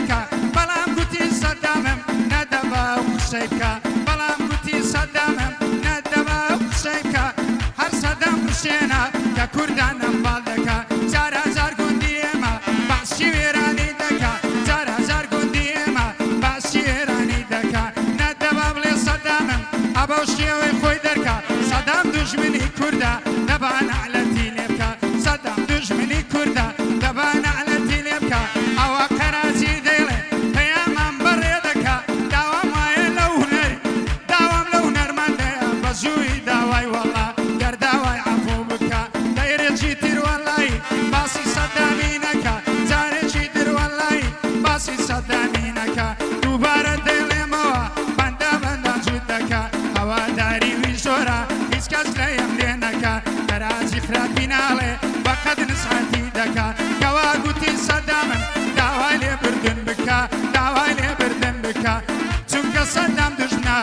دەکا بەڵام گوتی سەدامم نەدەبا و قسەی بکە بەڵام گوتی سەدامم نەدەبا و قسەی بکە هەر سەدام بشێنە کە کوردان ئەمباڵ دەکا جار هەزار گوندی ئێمە باسی وێرانی دەکا جار هەزار گوندی ئێمە باسی وێرانی دەکا نەدەبا بڵێ سەدامم ئەبەو شێوەی خۆی دەرکا سەدام دوژمنی کوردە دەبا نەعلەتی لێ بکە سەدام دوژمنی کوردە دەبا نەعلەتی لێ بکە ئەوە قەرازی دەیڵێ پەیامان بەڕێ دەکا داوام وایە لەو هونەر داوام لەو هونەرمەندەیە بەزووی داوای وەڵا گەرداوای عەفوو بکە دەیرێکی تر وەڵایی باسی سەدامی نەکە جارێکی تر وەڵایی باسی سەدامی نەکە دووبارە دەیڵێمەوە بەندە بەندە جووت دەکا هەواداری وی زۆرە هیچ کەس لەیەم لێ نەکا قەرازی خراپی ناڵێ بەقەد نسحەتی دەکا کەوا گوتی سەدامم داوای لێبردن بکە داوای لێبردن بکە چونکە سەدام دوژمنە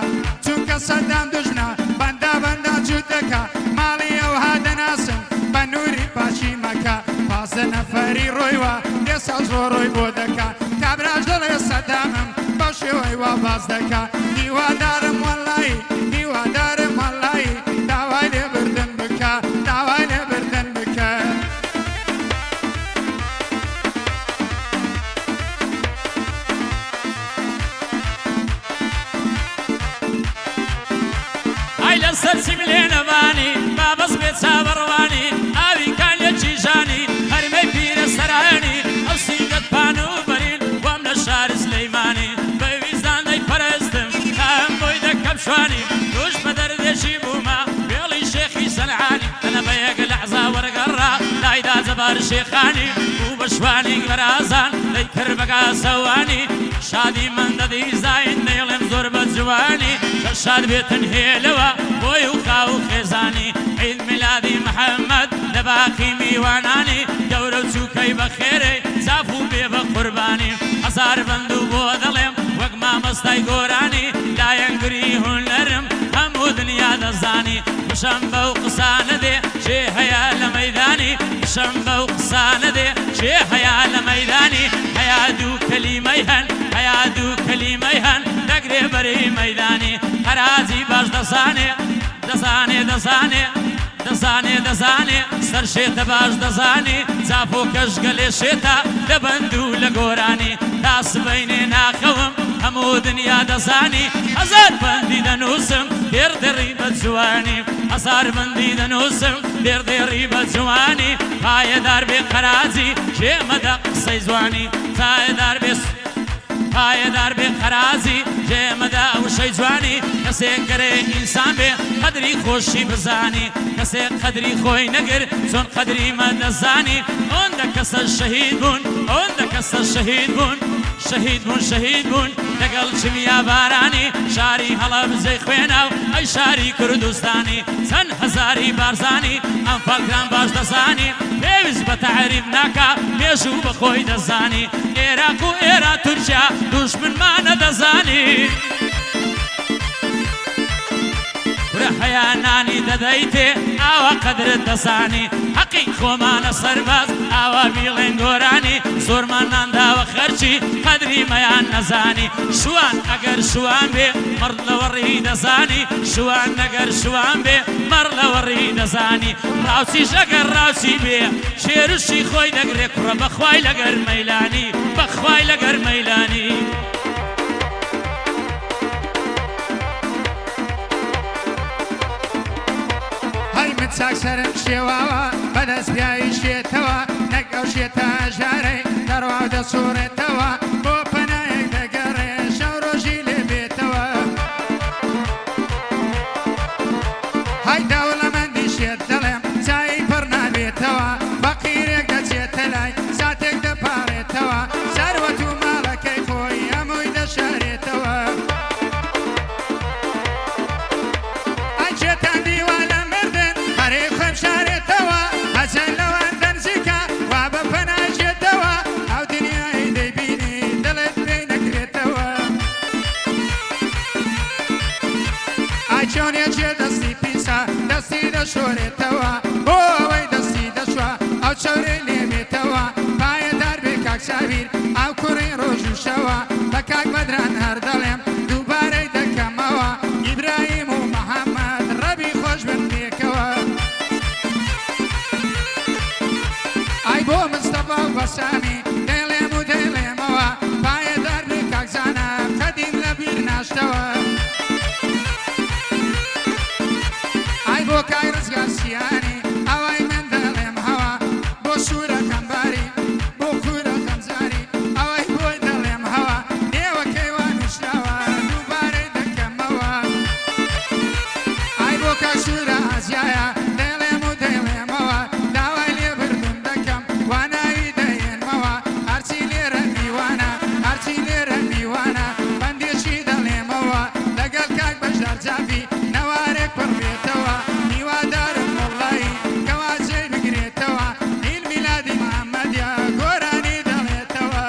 چونکە سەدام دوژمنە بەندە بەندە جووت دەکا ماڵی ئەوها دەناسم بە نووری پاشی مەکە پازدە نەفەری ڕۆیوە لێسا زۆر ڕۆی بۆ دەکا کابراش دەڵێ سەدامم بەو شێوەی وا باز دەکا هیوادارم وەڵایی هیوادارم وەڵایی داوای لێبردن بکە داوای لێبردن بکە ئای لەسەر چیم لێ نەبانی بابەز بێ چاوەڕوانی ئاوی کانێکی ژانی هەرمەی پیرە سەرایەنی ئەو سینگەت پان و بەرین وام لە شار سلەیمانی بەویزان دەیپەرستم کام بۆی دەکەم شوانی توش بە دەردێکی بوومە بێڵی شێخی سەنعانی ئەنە بە یەک لەحزا وەرگەڕا لایدا جەبار شێخانی بوو بە شوانی گەرازان دەی کرد بە گاسەوانی شادی من دەدیزاین نێڵێم زۆر بە جوانی کە شاد بێتن هێلەوە بۆی و خاو و خێزانی عید میلادی محەممەد لە باقی میوانانی گەورە و چووکەی بە خێرێ زاف و بێ بە قوربانی هەزار بەند و بۆ دەڵێم وەک مامەستای گۆرانی لایەنگری هونەرم هەموو دنیا دەزانی بشەم بەو قسانە دێ چێ هەیە لە مەیدانی بشەم بەو قسانە دێ چێ هەیە لە مەیدانی هەیە دوو کەلیمەی هەن هەیە دوو کەلیمەی هەن دەگرێ بەری مەیدانی قەرازی باش دەزانێ دەزانێ دەزانێ دەزانێ دەزانێ سەر شێتە باش دەزانی جاپۆ کەش گەلێ شێتە لە بەند و لە گۆرانی تا سبەینێ ناخەوم هەموو دنیا دەزانی هەزار بەندی دەنووسم دێردێڕی بە جوانی هەزار بەندی دەنووسم دێردێڕی بە جوانی پایەدار بێ قەرازی ژێمەدە قسەی جوانی پایەدار بێ پایەدار بێ قەرازی ژێمەدە وشەی جوانی کەسێک گەرێ ئینسان بێ قەدری خۆشی بزانی کەسێک قەدری خۆی نەگر چۆن قەدری مەدەزانی ئەوەندە کەسە شەهید بوون ئەوەندە کەسە شەهید بوون شەهید بوون شەهید بوون لەگەڵ چمیا بارانی شاری هەڵەبجەی خوێنە و ئەی شاری کوردستانی چەند هەزاری بارزانی ئەم فەڵکران باش دەزانی پێویست بە تەعریف ناکا مێژوو بە خۆی دەزانی عێراق و ئێرە تورکیا دوژمنمانە دەزانی ورە هەیانانی دەدەیتێ ئاوا قەدرت دەزانی حەقی خۆمانە سەرباز ئاوا بیڵێن گۆرانی زۆرمان نانداوە خەرچی قەدری مەیان نەزانی شوان ئەگەر شوان بێ مەڕ لەوەڕی دەزانی شوان نەگەر شوان بێ مەڕ لەوەڕی دەزانی ڕاوچیش ئەگەر ڕاوچی بێ شێرشی خۆی دەگرێ کوڕە بەخوای لەگەر مەیلانی بەخوای لەگەر مەیلانی چاکسەرم شێواوە بەدەست پیاوی شێتەوە نەکەو شێتە ژارەی دەڕوا و دەسوڕێتەوە بۆ پەنایەک دەگەڕێ شەو ڕۆژی لێ بێتەوە های دەوڵەمەندی شێت دەڵێم چایی پڕ نابێتەوە بەقیرێک دەچێتە لای ساتێک دەپاڕێتەوە سەروەت و ماڵەکەی خۆی هەمووی دەشارێتەوە ئەجێتان دیوە لە مردن هەرێ خۆم شارێتەوە هەچەند لەوان دەنجیکە وا بە پەناژێتەوە ئەو دنیای دەیبینی دڵت پێی نەکرێتەوە ئای چۆنێکێ دەستی پیسە دەستی دەشۆرێتەوە بۆ ئەوەی دەستی دەشوە ئەو چەورەی لێبێتەوە پایەدار بێ کاک شاویر ئەو کوڕی ڕۆژ و شەوە بە کاک بەدران هەر دەڵێم دووبارەی دەکەمەوە ئیبراهیم و محەممەد ڕەبی خۆش بن پێکەوە ئای بۆ مستەفا و بەسامی دەیڵێم و دەیڵێمەوە پایەدار بێ کاکزانە قەدیم لە بیر ناشتەوە ئای بۆ کای ڕزگار سیانی ئەوای من دەڵێم هەوە بۆ سوورە کەمباری بۆ کورە خەمزاری ئەوەی بۆی دەڵێم هەوە نێوە کەیوان وشراوە دووبارەی دەکەمەوە ئای بۆ کاک سوورە ئازیایە دەیڵێم و دەیڵێمەوە داوای لێبردون دەکەم وانایی دەهێنمەوە هەرچی لێرە میوانە هەرچی لێرە میوانە بەندێکی دەڵێمەوە لەگەڵ کاک بەشدار جافی نەوارێک پڕ بێتەوە میوادارم وەڵڵایی کەوا جێی بگرێتەوە عید میلادی محەممەدیە گۆرانی دەڵێتەوە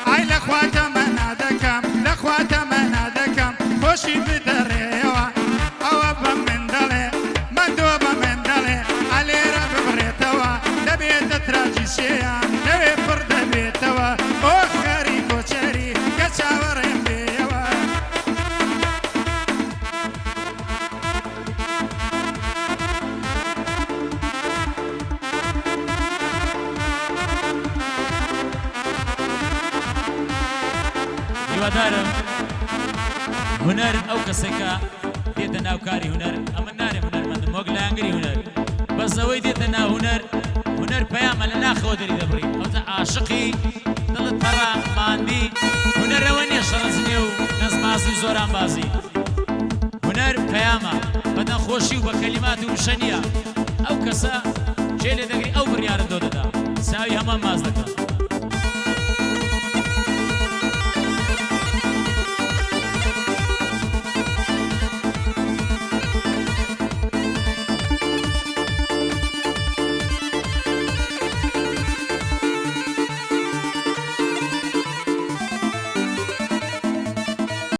ئای لەخوا تەمەنا دەکەم لەخوا تەمەنا دەکەم خۆشی بدەڕێەوە ئەوە بە من دەڵێ مەندۆ بە من دەڵێ ئەلێرە ببڕێتەوە دەبێتە تراجیسیەیان لەوێ پڕ دەبێتەوە ئۆ خەری کۆچەری کە چاوەڕێم بێەوە هیوادارم هونەر ئەو کەسێکە دێتە ناو کاری هونەر ئەمە نارێ هونەرمەندم وەک لایەنگری هونەر بەس ئەوەی دێتە ناو هونەر هونەر پەیامە لە ناخەوە دەری دەبڕی ئەوتە عاشقی دڵت پەڕە ماندی هونەرەوە نییە شەڕەزنێ و نەزمازی و زۆران بازی هونەر پەیامە بەدەنخۆشی و بە کەلیمات و شەنیە ئەو کەسە جێ لێ دەگری ئەو بڕیارە دۆ دەدا ساوی هەمان ماز دەکات